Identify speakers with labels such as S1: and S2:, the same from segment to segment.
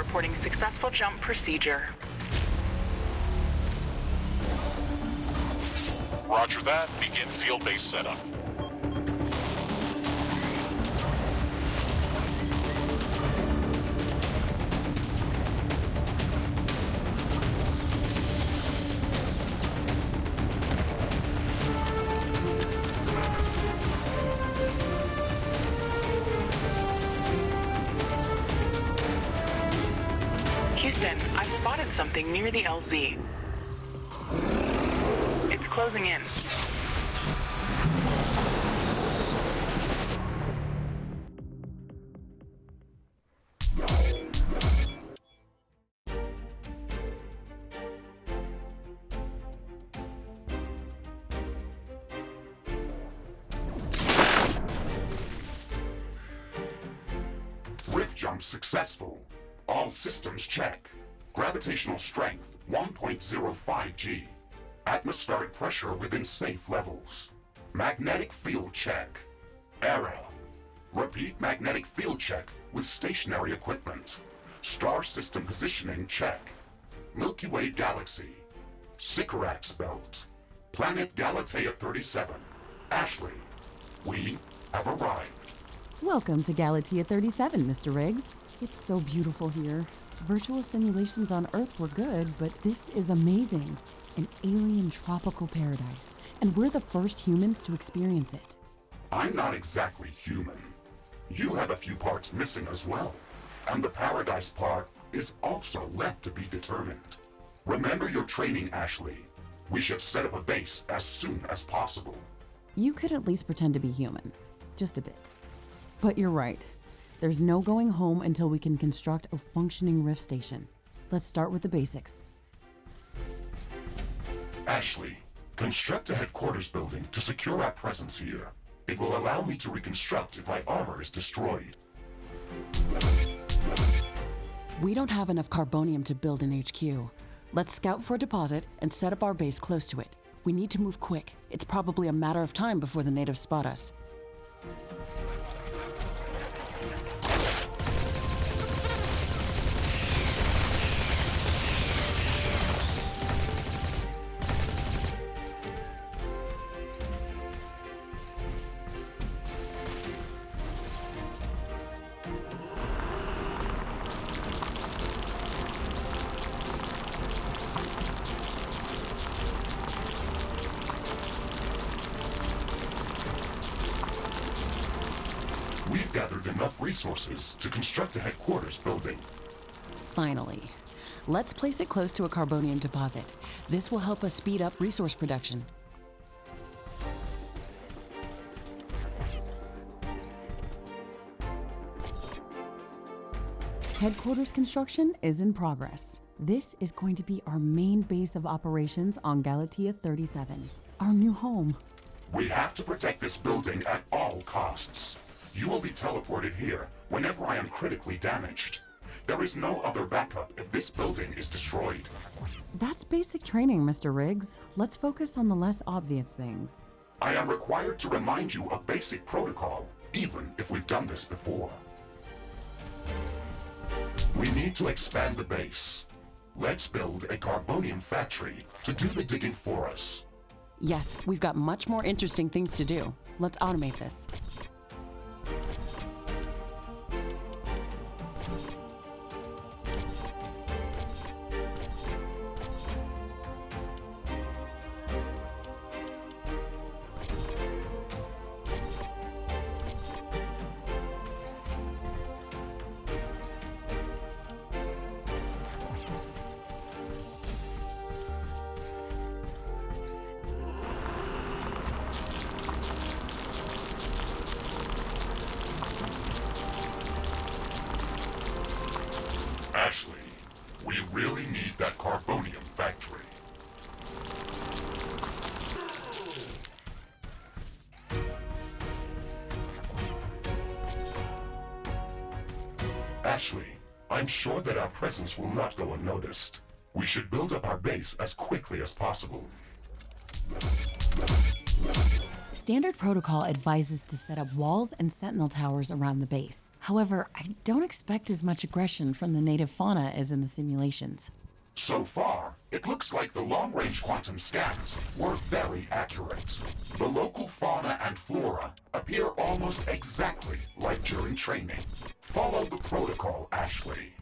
S1: reporting successful jump procedure.
S2: Roger that. Begin field-based setup.
S1: Houston, I've spotted something near the LZ. It's closing in.
S3: Rift jump successful. All systems check. Gravitational strength 1.05 G. Atmospheric pressure within safe levels. Magnetic field check. Error. Repeat magnetic field check with stationary equipment. Star system positioning check. Milky Way galaxy. Sycorax belt. Planet Galatea 37. Ashley, we have arrived.
S4: Welcome to Galatea 37, Mr. Riggs. It's so beautiful here. Virtual simulations on Earth were good, but this is amazing. An alien tropical paradise, and we're the first humans to experience it.
S3: I'm not exactly human. You have a few parts missing as well. And the paradise part is also left to be determined. Remember your training, Ashley. We should set up a base as soon as possible.
S4: You could at least pretend to be human. Just a bit. But you're right. There's no going home until we can construct a functioning Rift station. Let's start with the basics.
S3: Ashley, construct a headquarters building to secure our presence here. It will allow me to reconstruct if my armor is destroyed.
S4: We don't have enough carbonium to build an HQ. Let's scout for a deposit and set up our base close to it. We need to move quick. It's probably a matter of time before the natives spot us.
S3: We've gathered enough resources to construct a headquarters building.
S4: Finally. Let's place it close to a carbonium deposit. This will help us speed up resource production. Headquarters construction is in progress. This is going to be our main base of operations on Galatea 37, our new home.
S3: We have to protect this building at all costs. You will be teleported here whenever I am critically damaged. There is no other backup if this building is destroyed.
S4: That's basic training, Mr. Riggs. Let's focus on the less obvious things.
S3: I am required to remind you of basic protocol, even if we've done this before. We need to expand the base. Let's build a carbonium factory to do the digging for us.
S4: Yes, we've got much more interesting things to do. Let's automate this.
S3: Ashley, we really need that carbonium factory. Ashley, I'm sure that our presence will not go unnoticed. We should build up our base as quickly as possible.
S4: Standard protocol advises to set up walls and sentinel towers around the base. However, I don't expect as much aggression from the native fauna as in the simulations.
S3: So far, it looks like the long-range quantum scans were very accurate. The local fauna and flora appear almost exactly like during training. Follow the protocol, Ashley.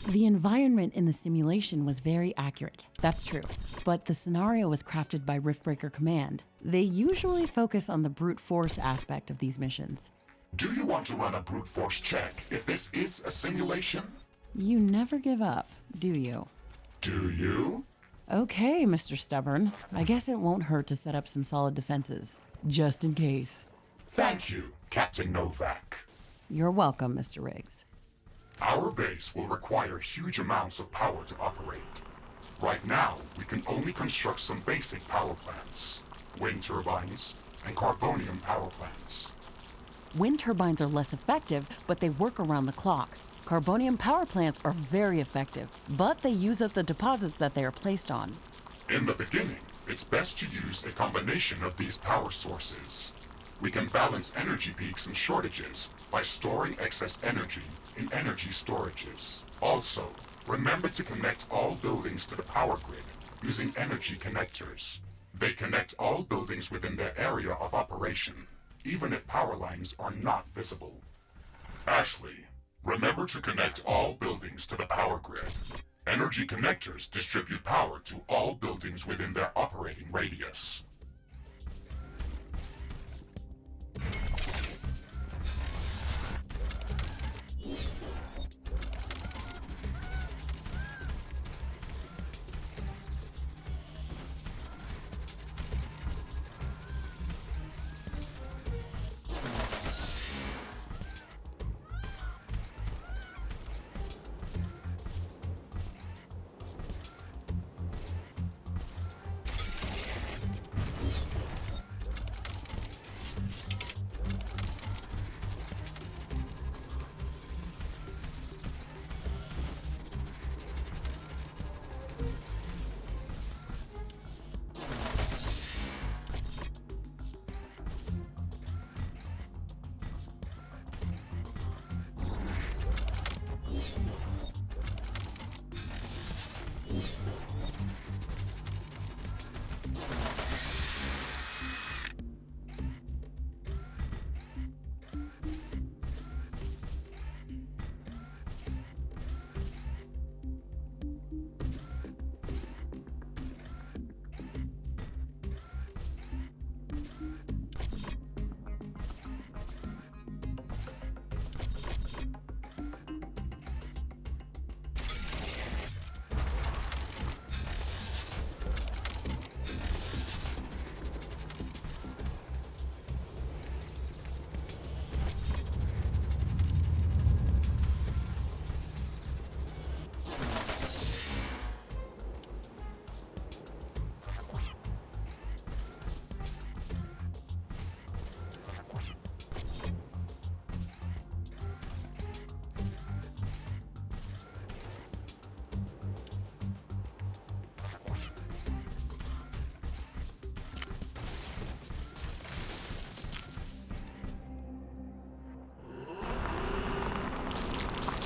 S4: The environment in the simulation was very accurate, that's true, but the scenario was crafted by Riftbreaker Command. They usually focus on the brute force aspect of these missions.
S3: Do you want to run a brute force check if this is a simulation?
S4: You never give up, do you?
S3: Do you?
S4: Okay, Mr. Stubborn. I guess it won't hurt to set up some solid defenses, just in case.
S3: Thank you, Captain Novak.
S4: You're welcome, Mr. Riggs.
S3: Our base will require huge amounts of power to operate. Right now, we can only construct some basic power plants. Wind turbines and carbonium power plants.
S4: Wind turbines are less effective, but they work around the clock. Carbonium power plants are very effective, but they use up the deposits that they are placed on.
S3: In the beginning, it's best to use a combination of these power sources. We can balance energy peaks and shortages by storing excess energy in energy storages. Also, remember to connect all buildings to the power grid using energy connectors. They connect all buildings within their area of operation, even if power lines are not visible. Ashley, remember to connect all buildings to the power grid. Energy connectors distribute power to all buildings within their operating radius.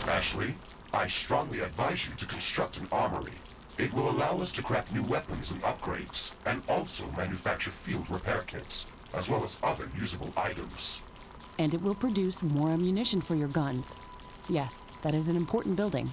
S3: Ashley, I strongly advise you to construct an armory. It will allow us to craft new weapons and upgrades, and also manufacture field repair kits, as well as other usable items.
S4: And it will produce more ammunition for your guns. Yes, that is an important building.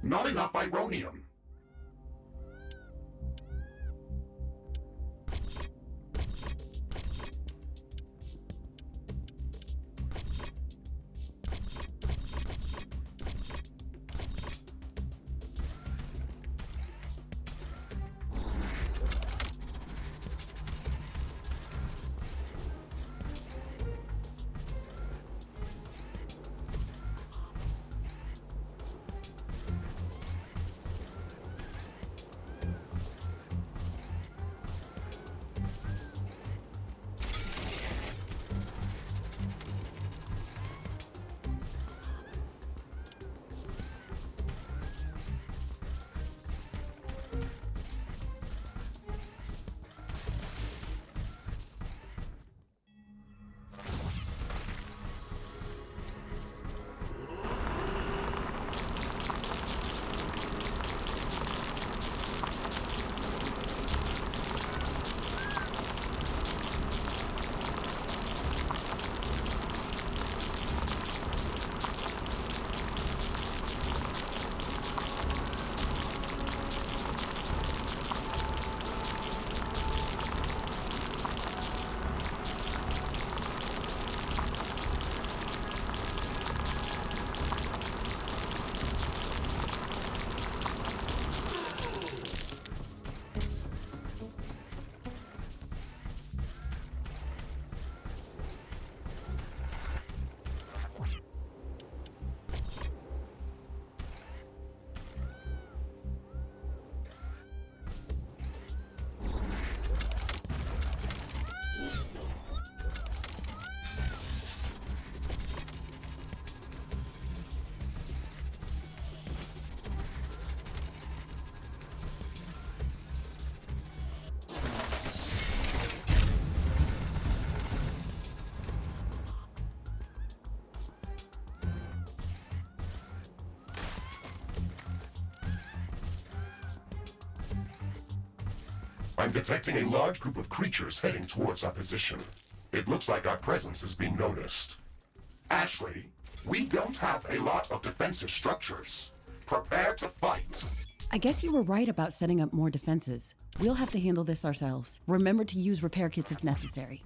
S3: Not enough ironium. I'm detecting a large group of creatures heading towards our position. It looks like our presence is being noticed. Ashley, we don't have a lot of defensive structures. Prepare to fight.
S4: I guess you were right about setting up more defenses. We'll have to handle this ourselves. Remember to use repair kits if necessary.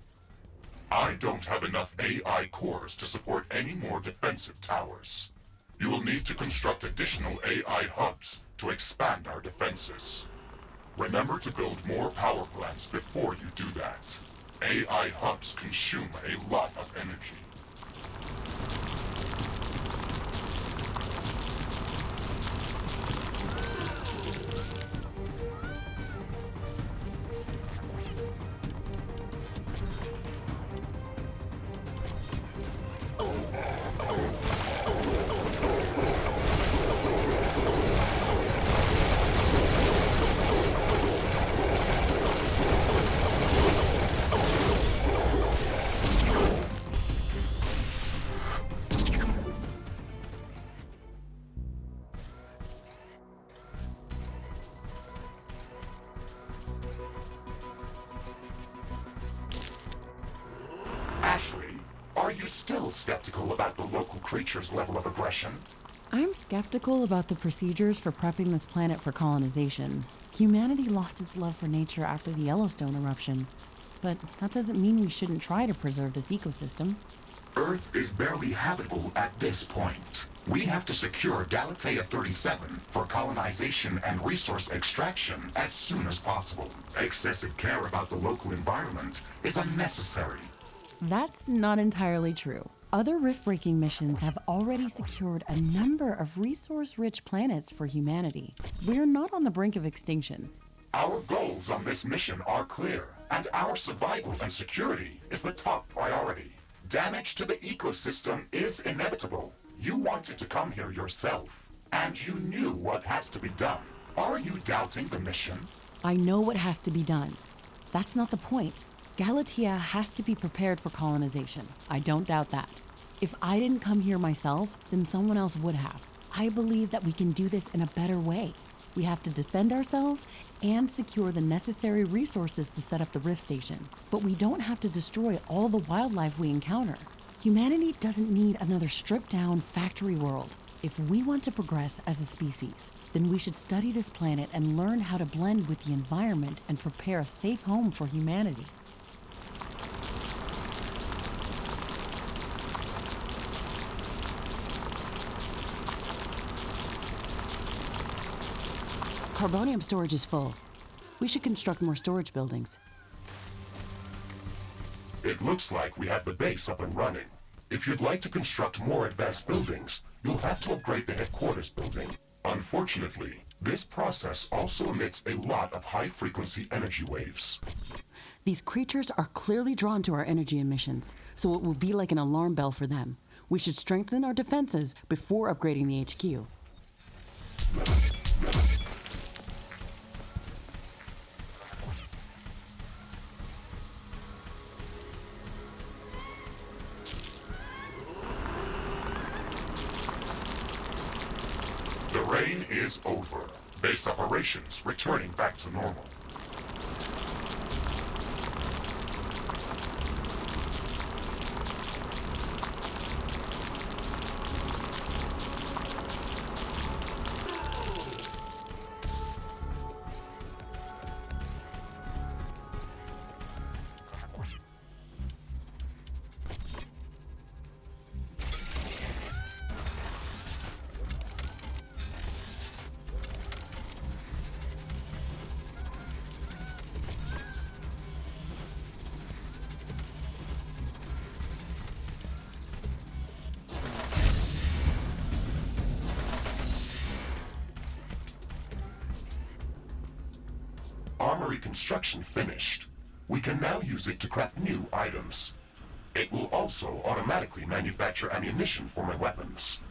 S3: I don't have enough AI cores to support any more defensive towers. You will need to construct additional AI hubs to expand our defenses. Remember to build more power plants before you do that. AI hubs consume a lot of energy. Ashley, are you still skeptical about the local creature's level of aggression?
S4: I'm skeptical about the procedures for prepping this planet for colonization. Humanity lost its love for nature after the Yellowstone eruption. But that doesn't mean we shouldn't try to preserve this ecosystem.
S3: Earth is barely habitable at this point. We have to secure Galatea 37 for colonization and resource extraction as soon as possible. Excessive care about the local environment is unnecessary.
S4: That's not entirely true. Other rift-breaking missions have already secured a number of resource-rich planets for humanity. We're not on the brink of extinction.
S3: Our goals on this mission are clear, and our survival and security is the top priority. Damage to the ecosystem is inevitable. You wanted to come here yourself, and you knew what has to be done. Are you doubting the mission?
S4: I know what has to be done. That's not the point. Galatea has to be prepared for colonization. I don't doubt that. If I didn't come here myself, then someone else would have. I believe that we can do this in a better way. We have to defend ourselves and secure the necessary resources to set up the Rift Station. But we don't have to destroy all the wildlife we encounter. Humanity doesn't need another stripped-down factory world. If we want to progress as a species, then we should study this planet and learn how to blend with the environment and prepare a safe home for humanity. Carbonium storage is full. We should construct more storage buildings.
S3: It looks like we have the base up and running. If you'd like to construct more advanced buildings, you'll have to upgrade the headquarters building. Unfortunately, this process also emits a lot of high-frequency energy waves.
S4: These creatures are clearly drawn to our energy emissions, so it will be like an alarm bell for them. We should strengthen our defenses before upgrading the HQ.
S3: The rain is over. Base operations returning back to normal. Armory construction finished. We can now use it to craft new items. It will also automatically manufacture ammunition for my weapons.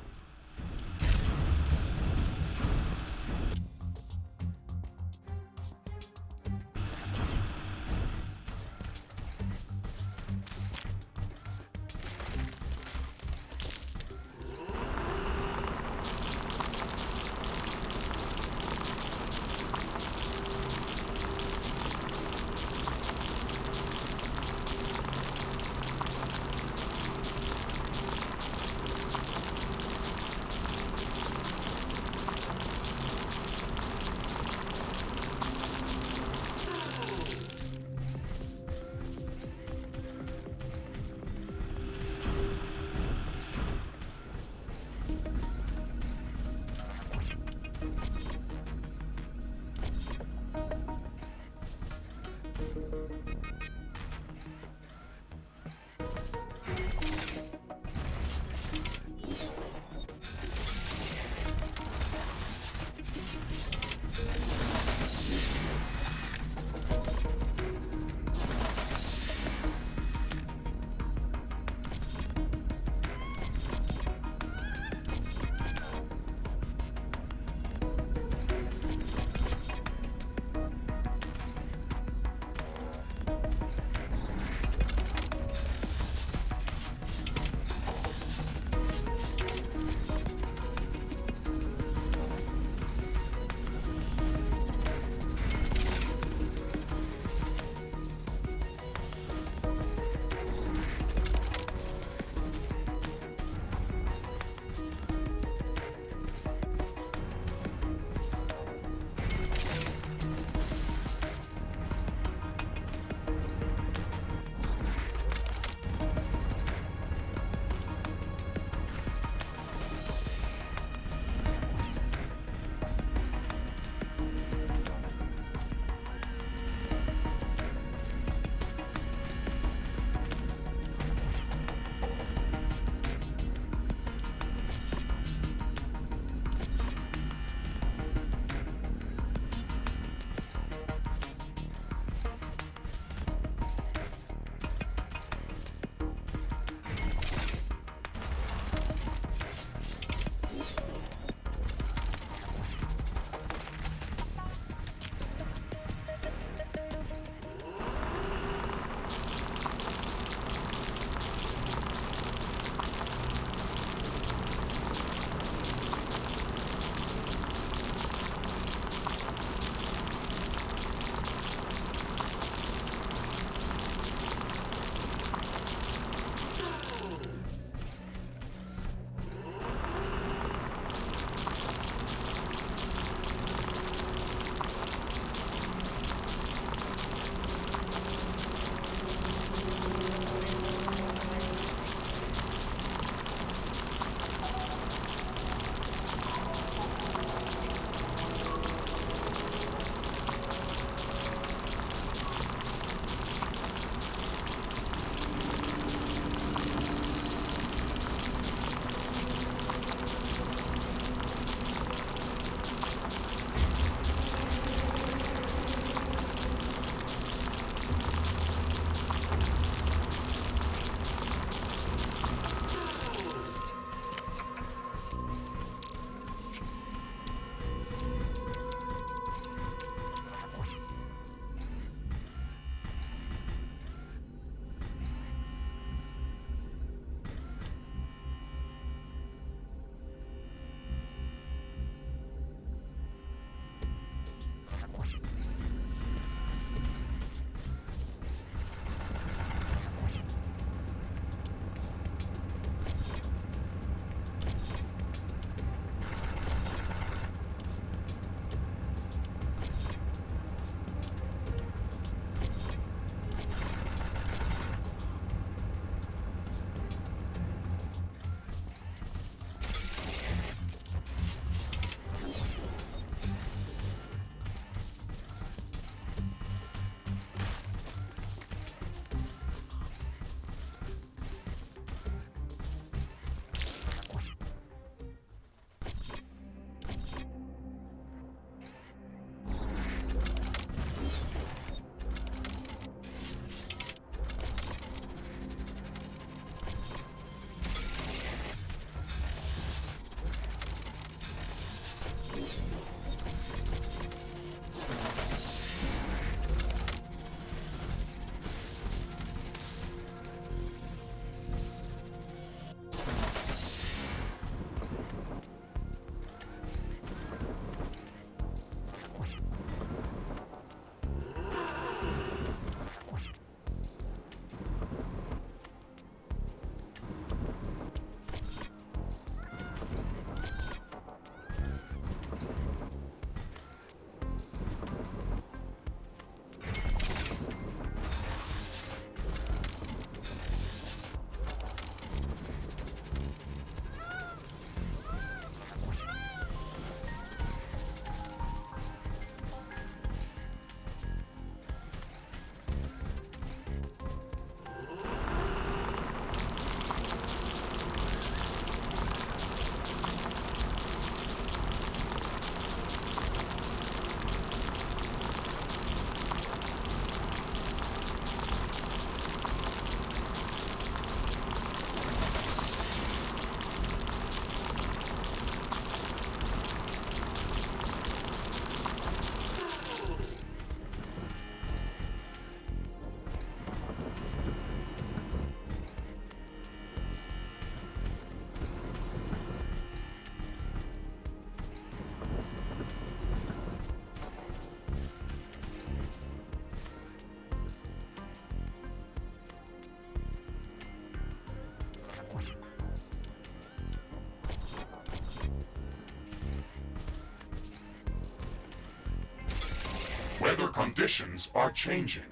S3: conditions are changing.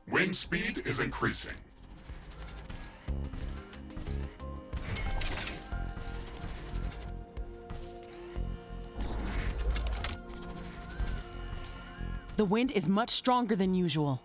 S3: Wind speed is increasing.
S4: The wind is much stronger than usual.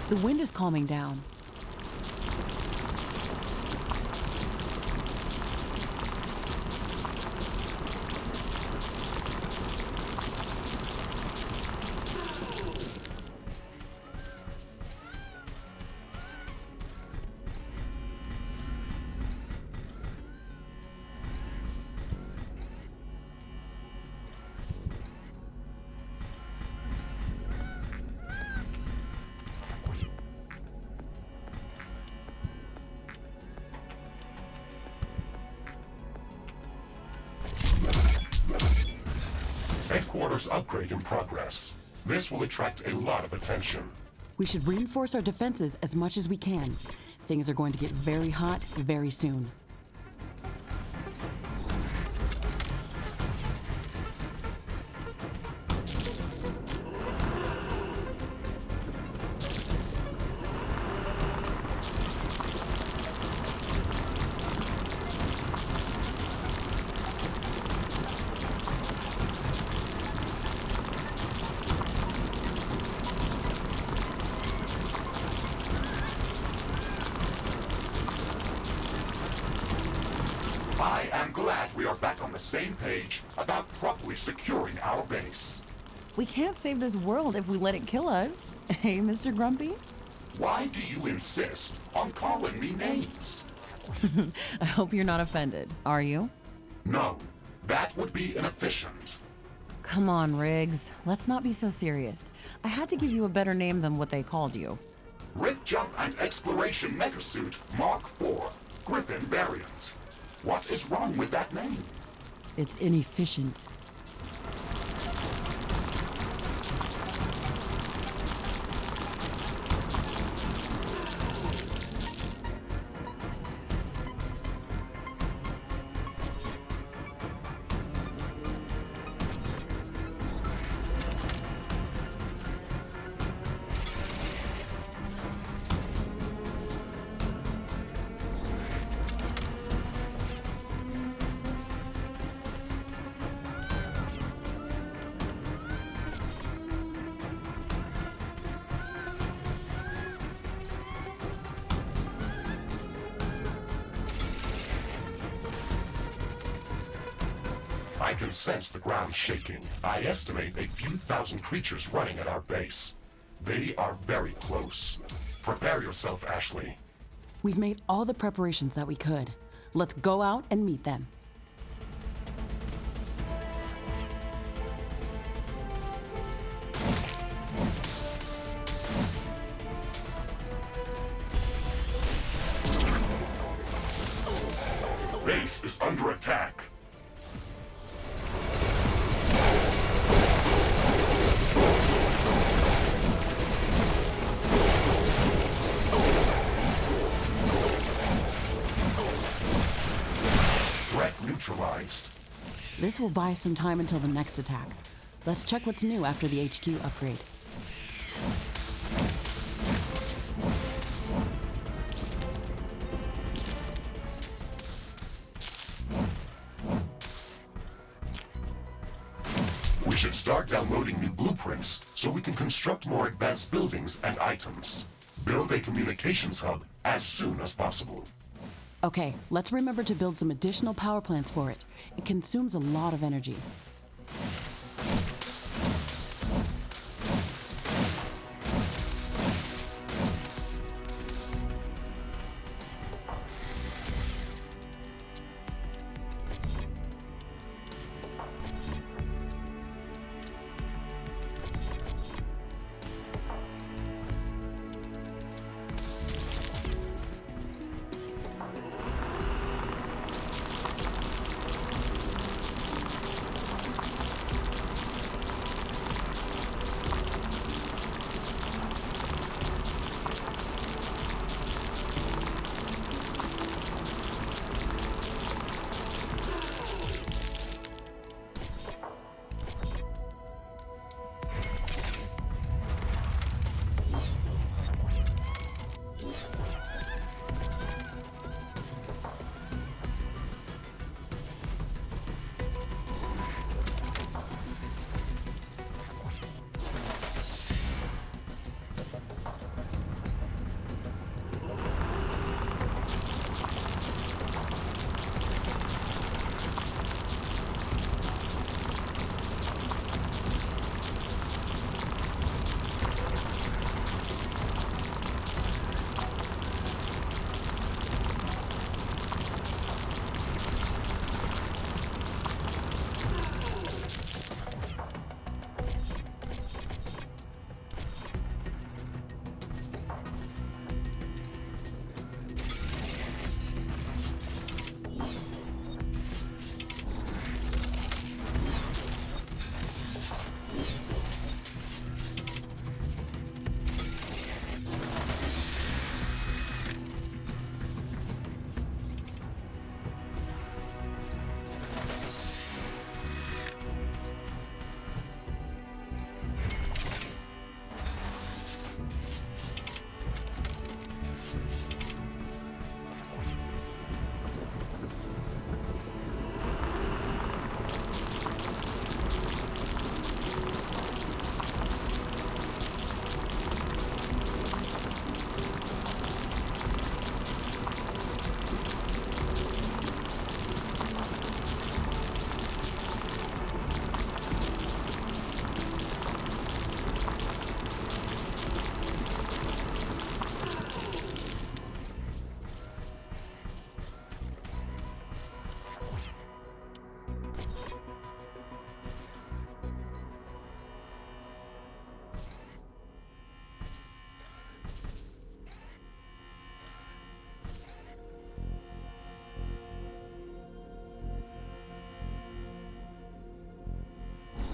S4: The wind is calming down.
S3: Headquarters upgrade in progress. This will attract a lot of attention.
S4: We should reinforce our defenses as much as we can. Things are going to get very hot very soon.
S3: I am glad we are back on the same page about properly securing our base.
S4: We can't save this world if we let it kill us. Hey, Mr. Grumpy?
S3: Why do you insist on calling me names?
S4: I hope you're not offended, are you?
S3: No, that would be inefficient.
S4: Come on, Riggs. Let's not be so serious. I had to give you a better name than what they called you.
S3: Rift Jump and Exploration Megasuit Mark IV, Griffin variant. What is wrong with that name?
S4: It's inefficient.
S3: I can sense the ground shaking. I estimate a few thousand creatures running at our base. They are very close. Prepare yourself, Ashley.
S4: We've made all the preparations that we could. Let's go out and meet them.
S3: Base is under attack. threat neutralized.
S4: This will buy us some time until the next attack. Let's check what's new after the HQ upgrade.
S3: We should start downloading new blueprints so we can construct more advanced buildings and items. Build a communications hub as soon as possible.
S4: Okay, let's remember to build some additional power plants for it. It consumes a lot of energy.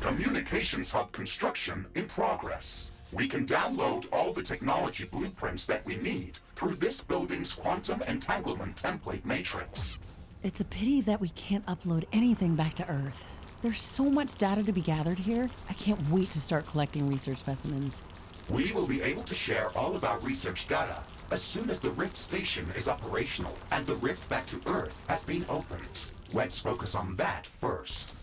S3: Communications hub construction in progress. We can download all the technology blueprints that we need through this building's quantum entanglement template matrix.
S4: It's a pity that we can't upload anything back to Earth. There's so much data to be gathered here. I can't wait to start collecting research specimens.
S3: We will be able to share all of our research data as soon as the Rift Station is operational and the rift back to Earth has been opened. Let's focus on that first.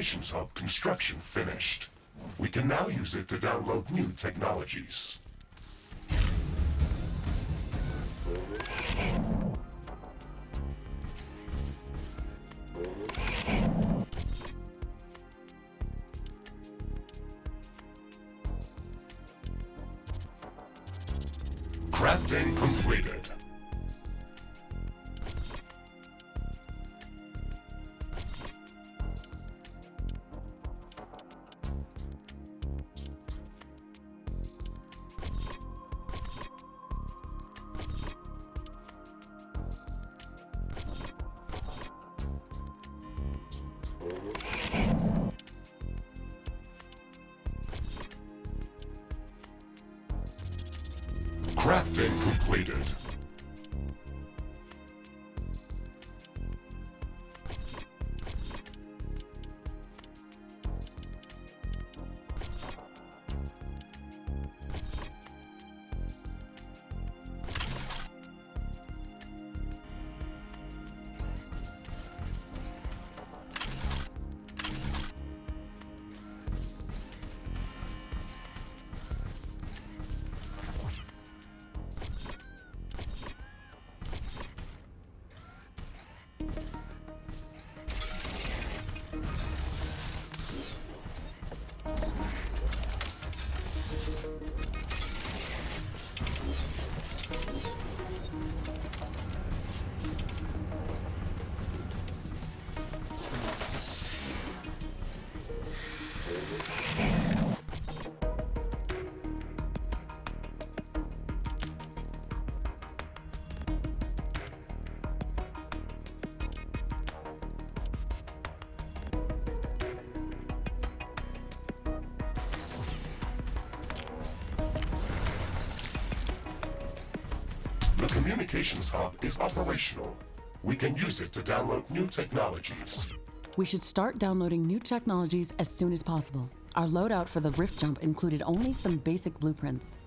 S3: Communications Hub construction finished. We can now use it to download new technologies. Crafting completed. Crafting completed. The Communications Hub is operational. We can use it to download new technologies.
S4: We should start downloading new technologies as soon as possible. Our loadout for the Rift Jump included only some basic blueprints.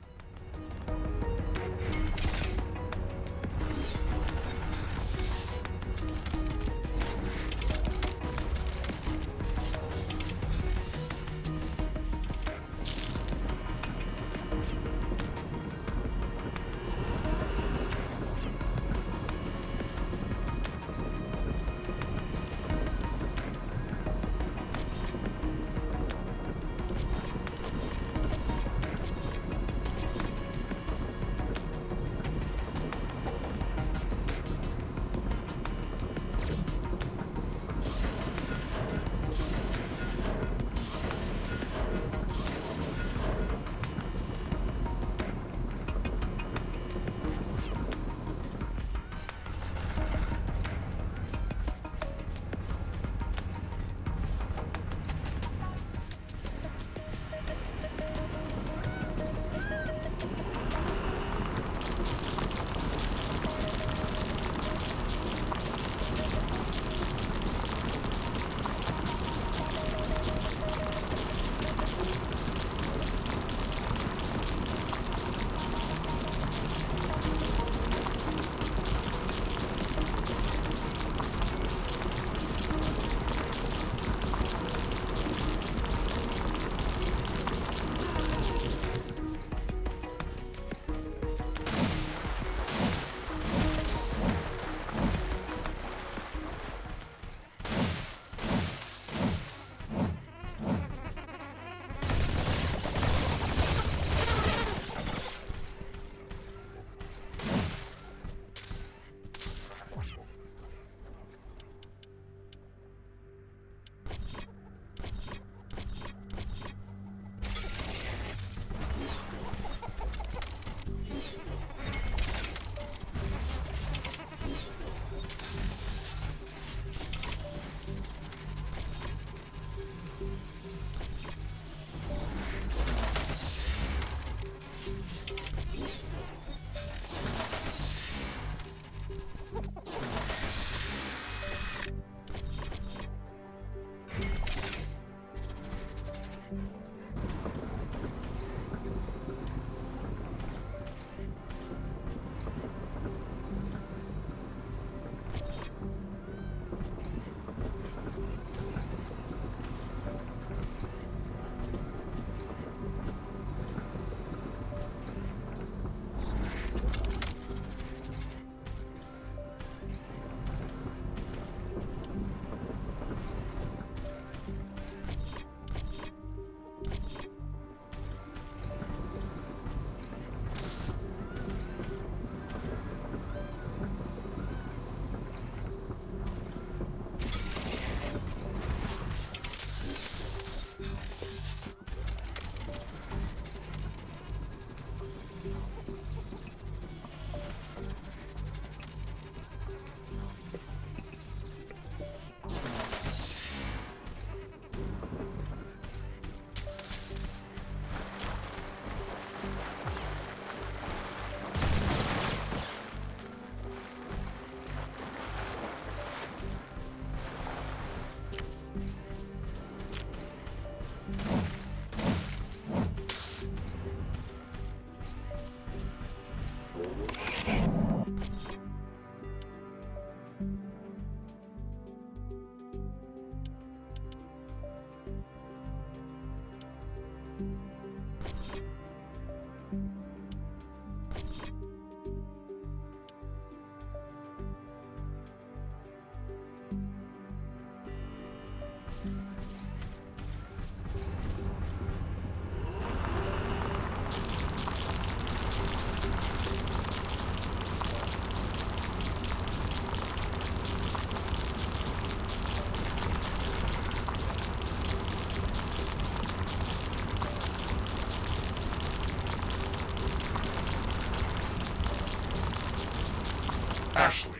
S3: Ashley,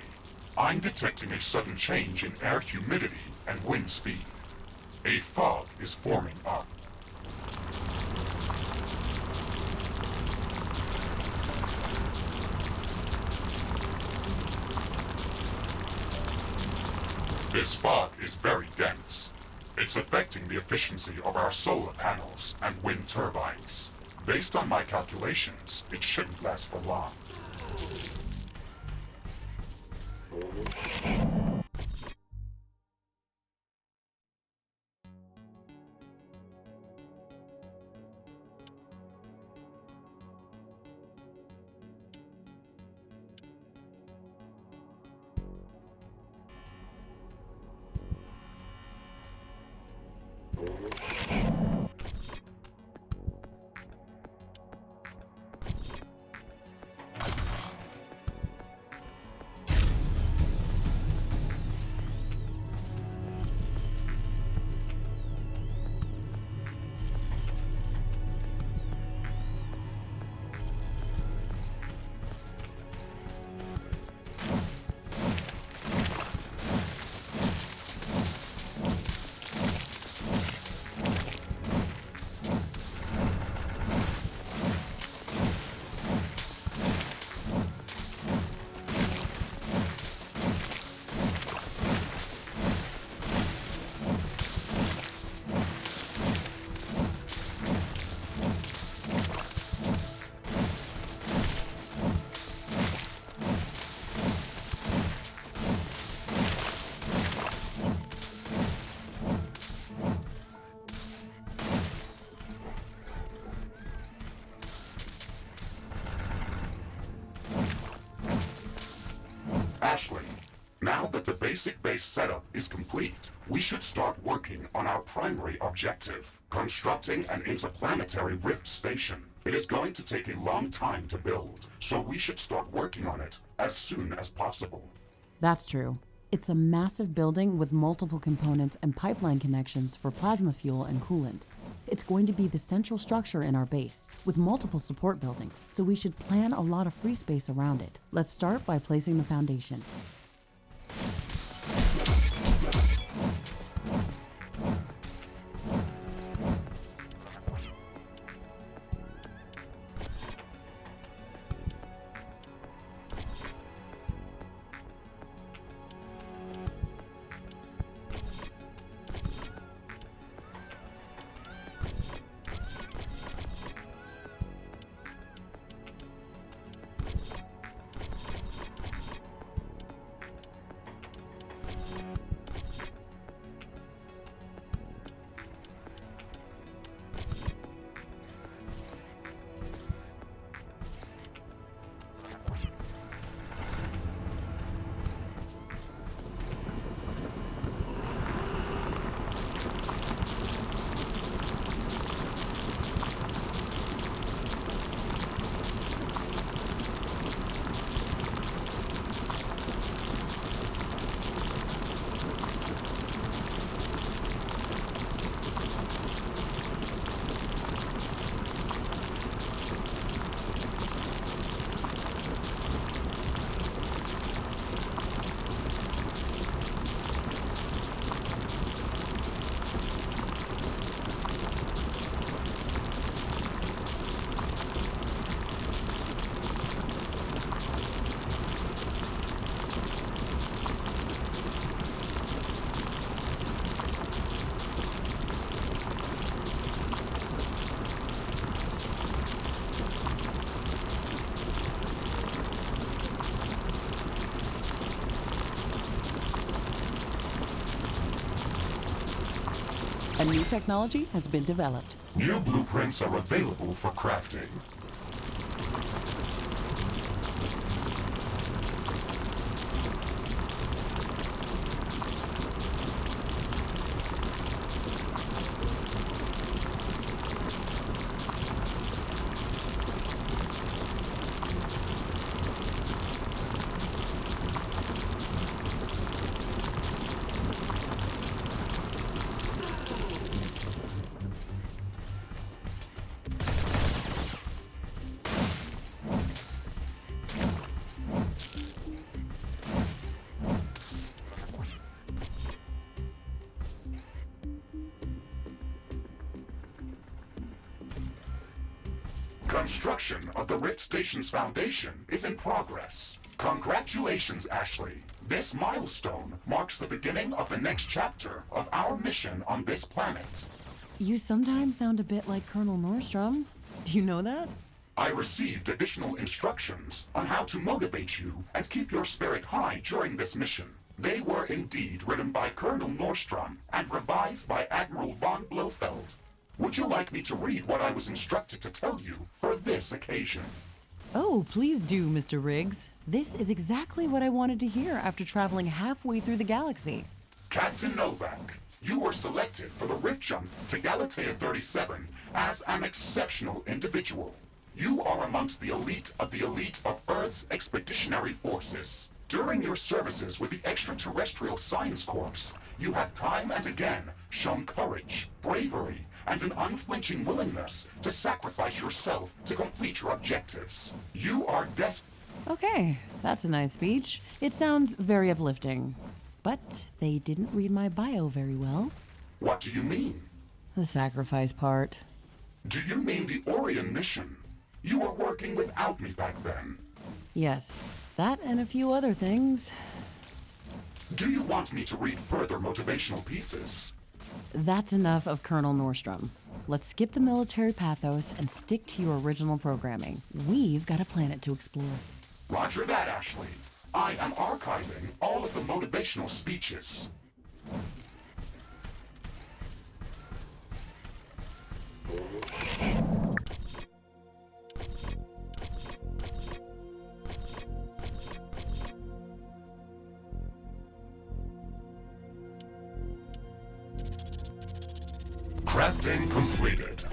S3: I'm detecting a sudden change in air humidity and wind speed. A fog is forming up. This fog is very dense. It's affecting the efficiency of our solar panels and wind turbines. Based on my calculations, it shouldn't last for long. Ashley, now that the basic base setup is complete, we should start working on our primary objective, constructing an interplanetary rift station. It is going to take a long time to build, so we should start working on it as soon as possible.
S4: That's true. It's a massive building with multiple components and pipeline connections for plasma fuel and coolant. It's going to be the central structure in our base, with multiple support buildings, so we should plan a lot of free space around it. Let's start by placing the foundation. A new technology has been developed.
S3: New blueprints are available for crafting. Construction of the Rift Station's foundation is in progress. Congratulations, Ashley. This milestone marks the beginning of the next chapter of our mission on this planet.
S4: You sometimes sound a bit like Colonel Nordstrom. Do you know that?
S3: I received additional instructions on how to motivate you and keep your spirit high during this mission. They were indeed written by Colonel Nordstrom and revised by Admiral von Blofeld. Would you like me to read what I was instructed to tell you for this occasion?
S4: Oh, please do, Mr. Riggs. This is exactly what I wanted to hear after traveling halfway through the galaxy.
S3: Captain Novak, you were selected for the Rift Jump to Galatea 37 as an exceptional individual. You are amongst the elite of Earth's expeditionary forces. During your services with the Extraterrestrial Science Corps, you have time and again shown courage, bravery, and an unflinching willingness to sacrifice yourself to complete your objectives. You are
S4: Okay, that's a nice speech. It sounds very uplifting. But they didn't read my bio very well.
S3: What do you mean?
S4: The sacrifice part.
S3: Do you mean the Orion mission? You were working without me back then.
S4: Yes, that and a few other things.
S3: Do you want me to read further motivational pieces?
S4: That's enough of Colonel Nordstrom. Let's skip the military pathos and stick to your original programming. We've got a planet to explore.
S3: Roger that, Ashley. I am archiving all of the motivational speeches. Crafting completed.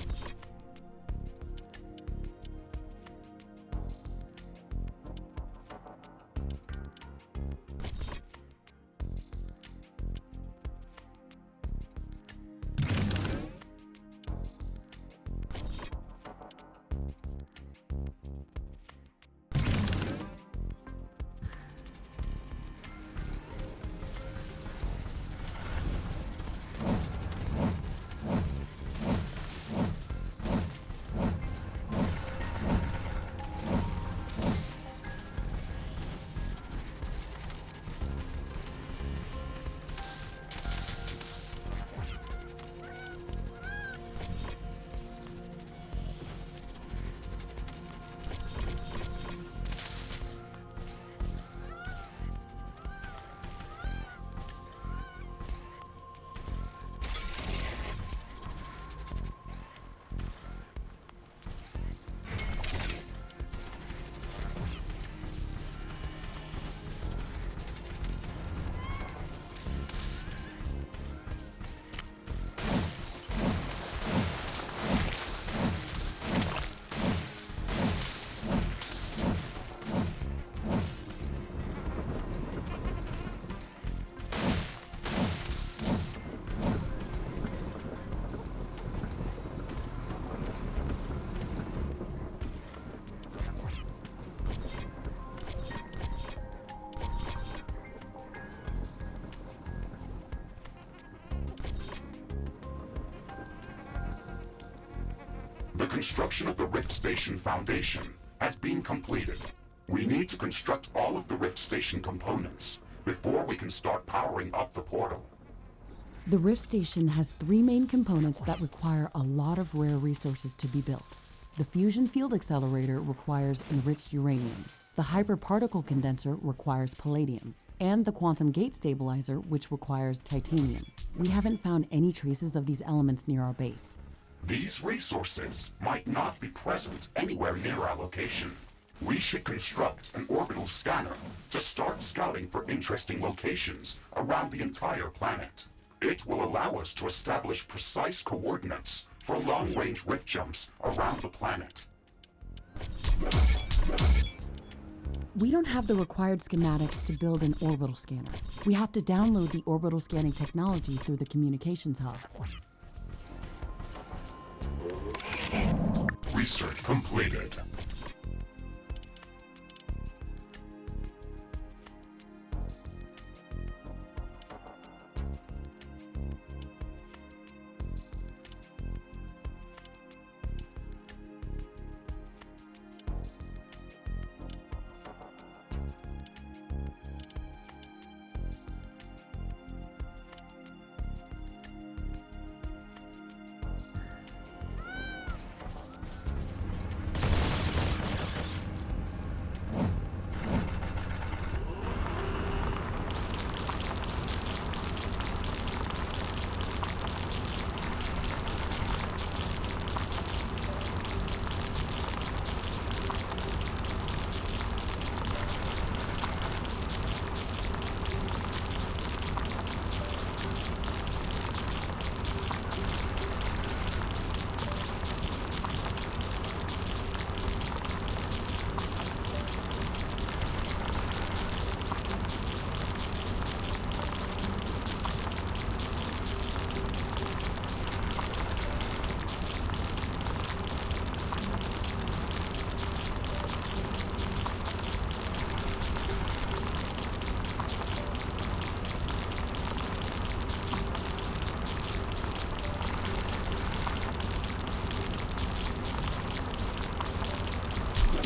S3: The construction of the Rift Station Foundation has been completed. We need to construct all of the Rift Station components before we can start powering up the portal.
S4: The Rift Station has 3 main components that require a lot of rare resources to be built. The Fusion Field Accelerator requires enriched uranium. The Hyperparticle Condenser requires palladium. And the Quantum Gate Stabilizer, which requires titanium. We haven't found any traces of these elements near our base.
S3: These resources might not be present anywhere near our location. We should construct an orbital scanner to start scouting for interesting locations around the entire planet. It will allow us to establish precise coordinates for long-range rift jumps around the planet.
S4: We don't have the required schematics to build an orbital scanner. We have to download the orbital scanning technology through the communications hub.
S3: Research completed.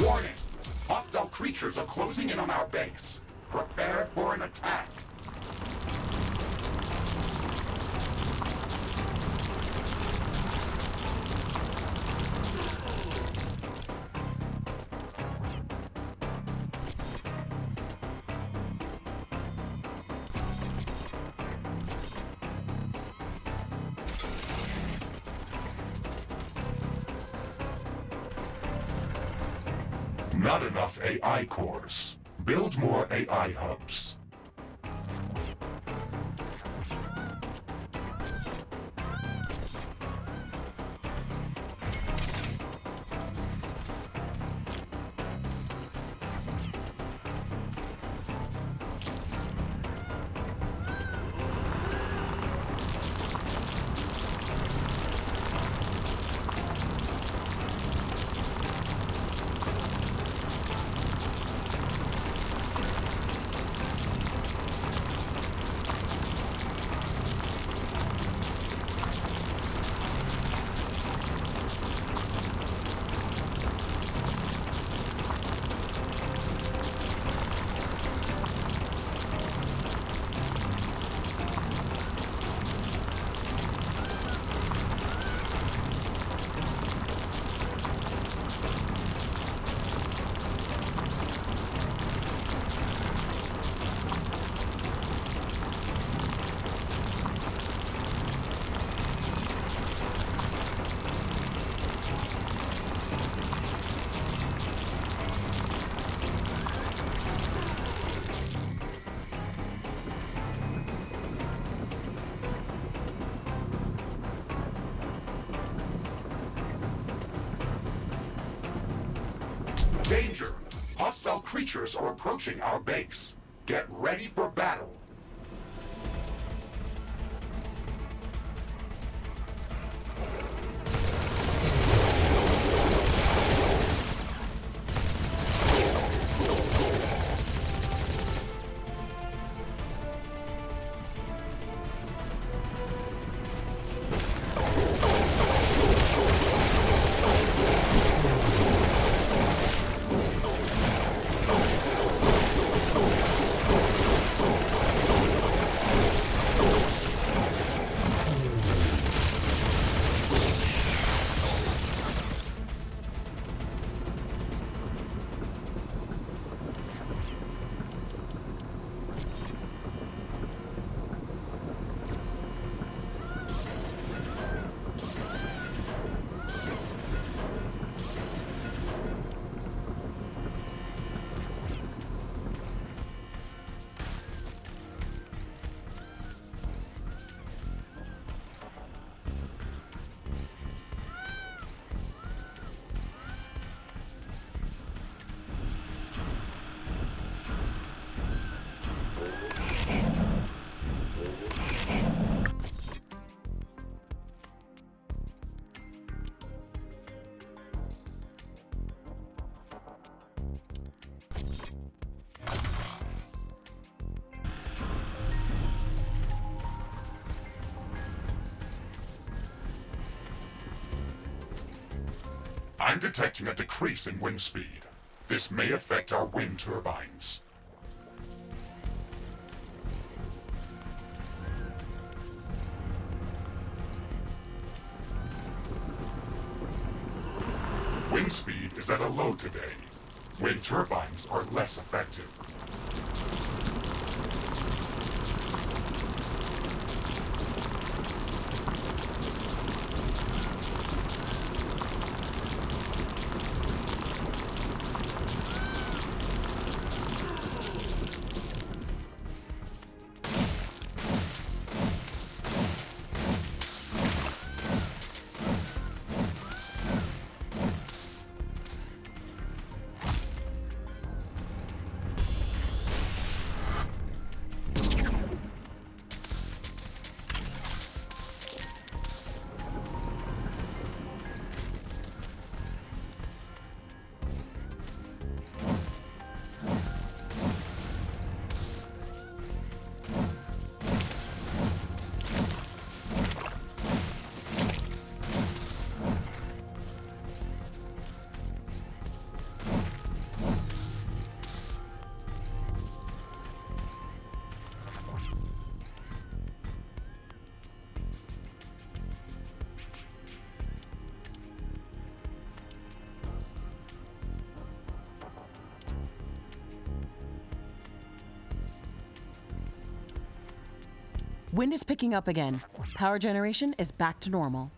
S3: Warning! Hostile creatures are closing in on our base. Prepare for an attack. Not enough AI cores. Build more AI hubs. Danger! Hostile creatures are approaching our base. Get ready for battle. I'm detecting a decrease in wind speed. This may affect our wind turbines. Wind speed is at a low today. Wind turbines are less effective.
S4: Wind is picking up again. Power generation is back to normal.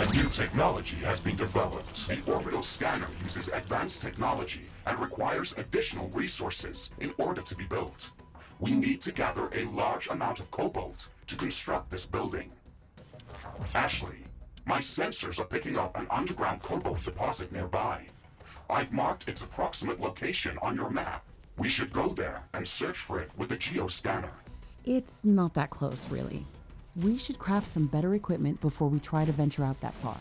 S3: A new technology has been developed. The orbital scanner uses advanced technology and requires additional resources in order to be built. We need to gather a large amount of cobalt to construct this building. Ashley, my sensors are picking up an underground cobalt deposit nearby. I've marked its approximate location on your map. We should go there and search for it with the geoscanner.
S4: It's not that close, really. We should craft some better equipment before we try to venture out that far.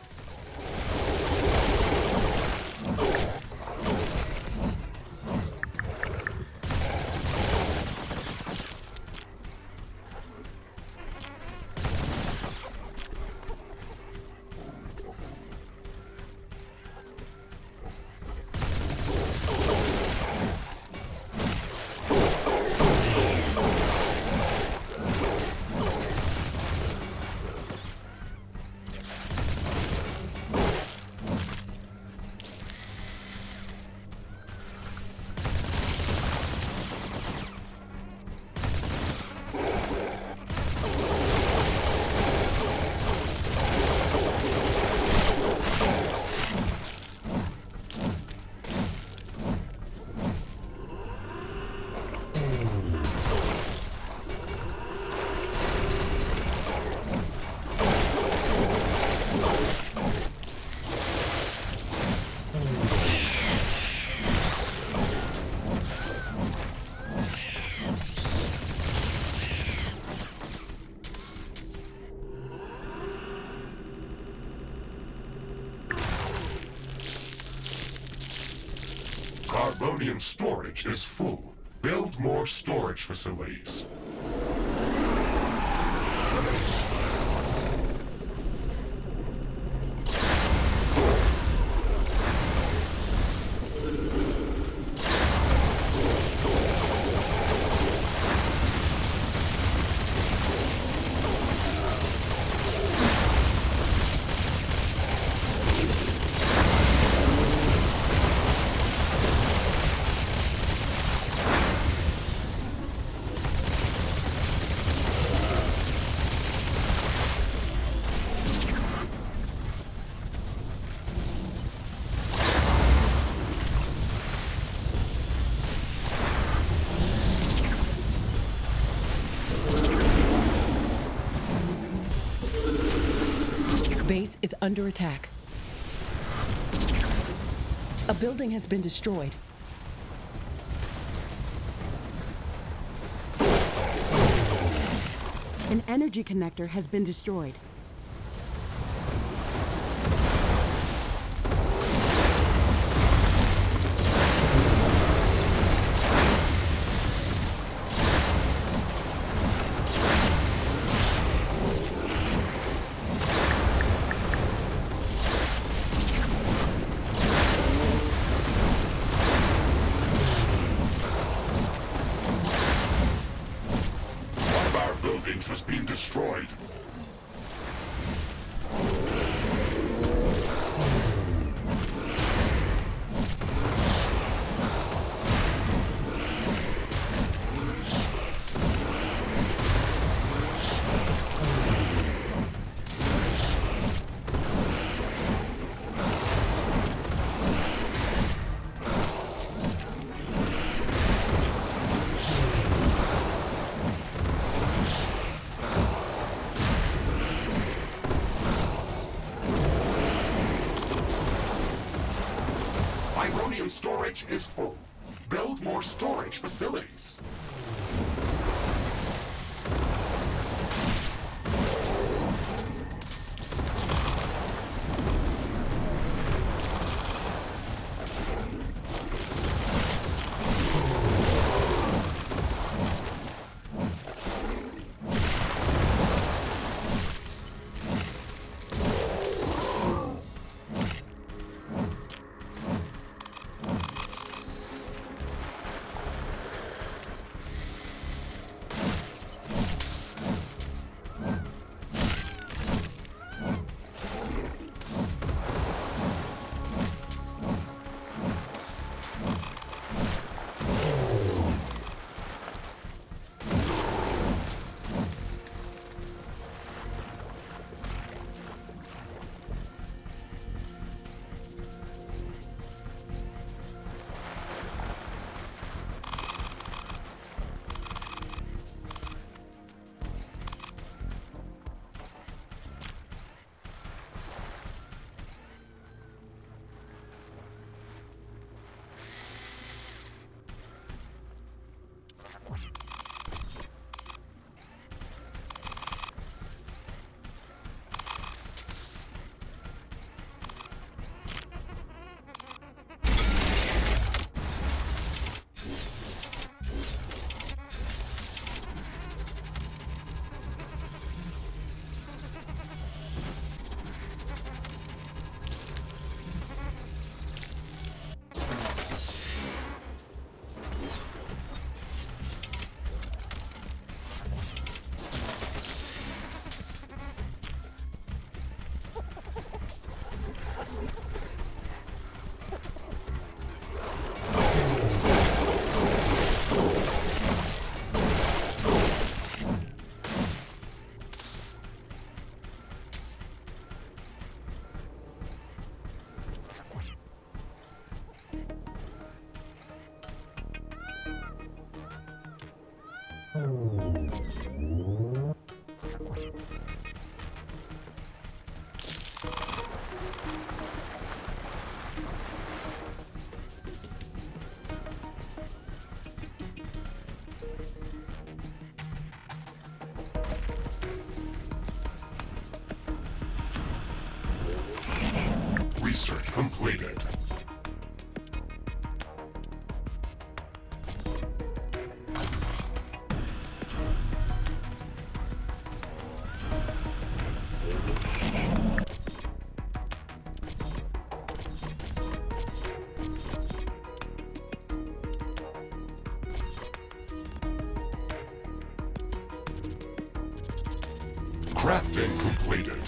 S3: Carbonium storage is full. Build more storage facilities.
S5: Base is under attack. A building has been destroyed.
S4: An energy connector has been destroyed.
S3: Has been destroyed. Storage is full. Build more storage facilities. Research completed. Crafting completed.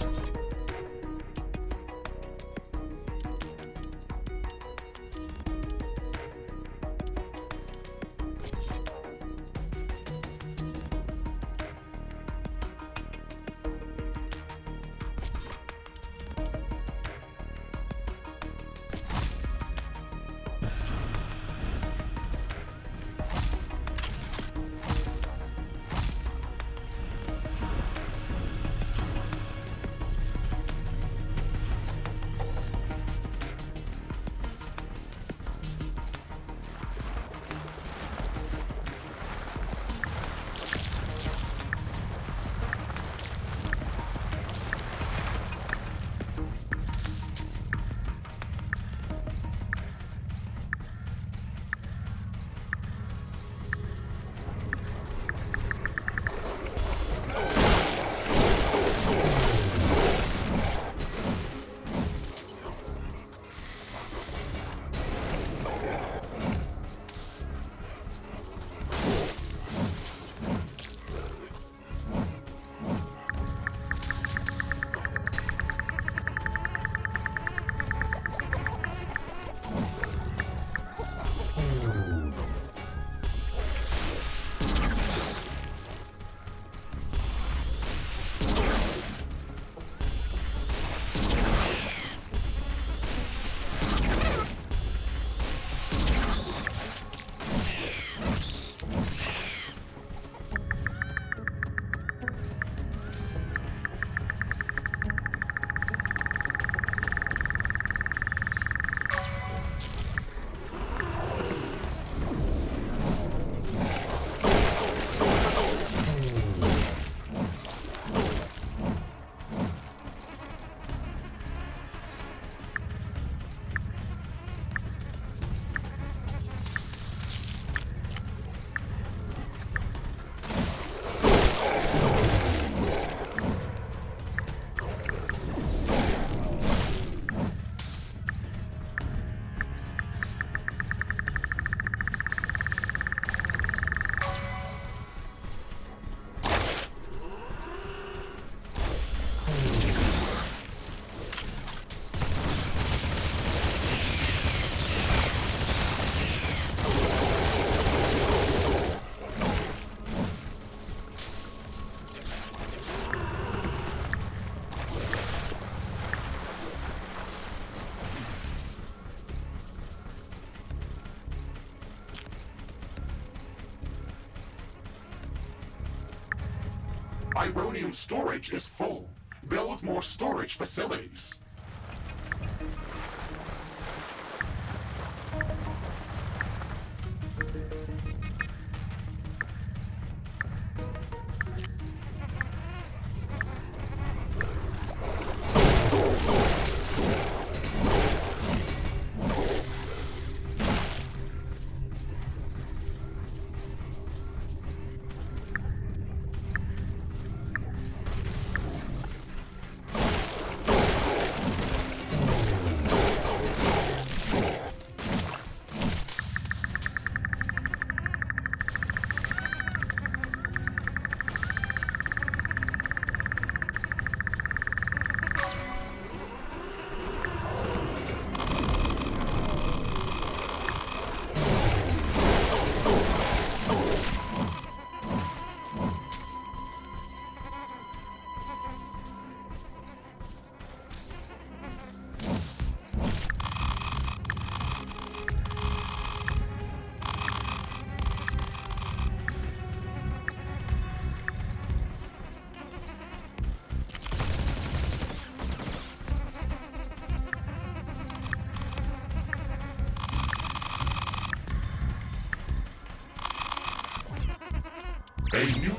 S3: Ironium storage is full. Build more storage facilities.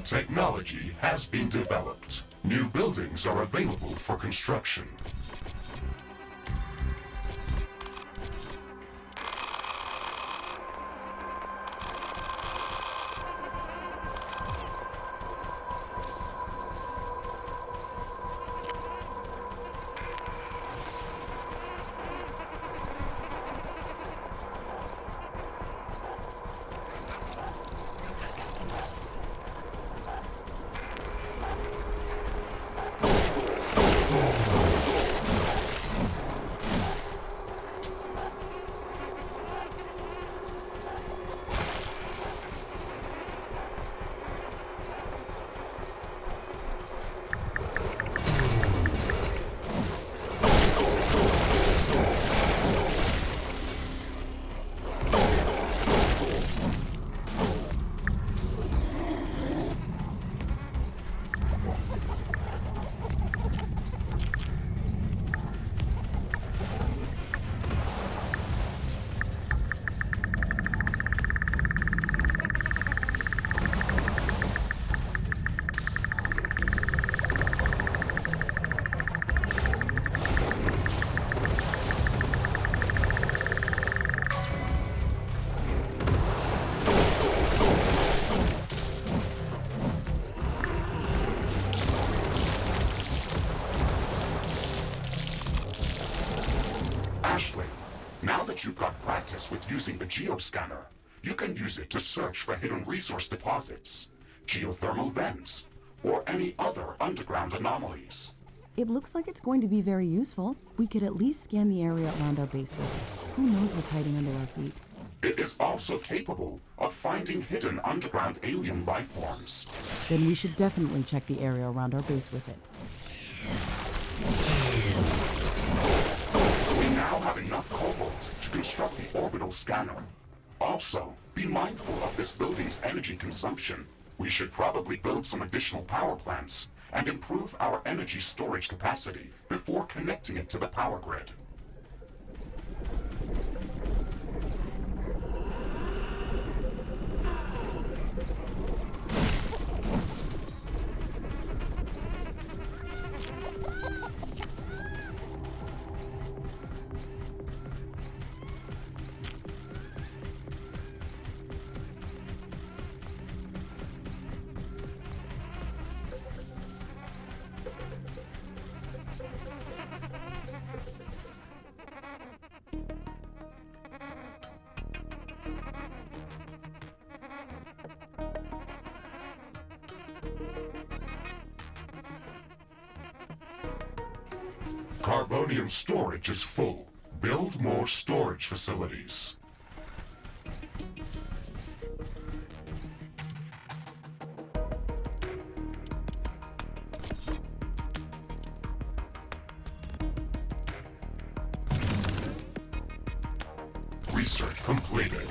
S3: Technology has been developed. New buildings are available for construction. Ashley, now that you've got practice with using the geoscanner, you can use it to search for hidden resource deposits, geothermal vents, or any other underground anomalies.
S4: It looks like it's going to be very useful. We could at least scan the area around our base with it. Who knows what's hiding under our feet?
S3: It is also capable of finding hidden underground alien life forms.
S4: Then we should definitely check the area around our base with it.
S3: We now have enough cobalt to construct the orbital scanner. Also, be mindful of this building's energy consumption. We should probably build some additional power plants and improve our energy storage capacity before connecting it to the power grid. Carbonium storage is full. Build more storage facilities. Research completed.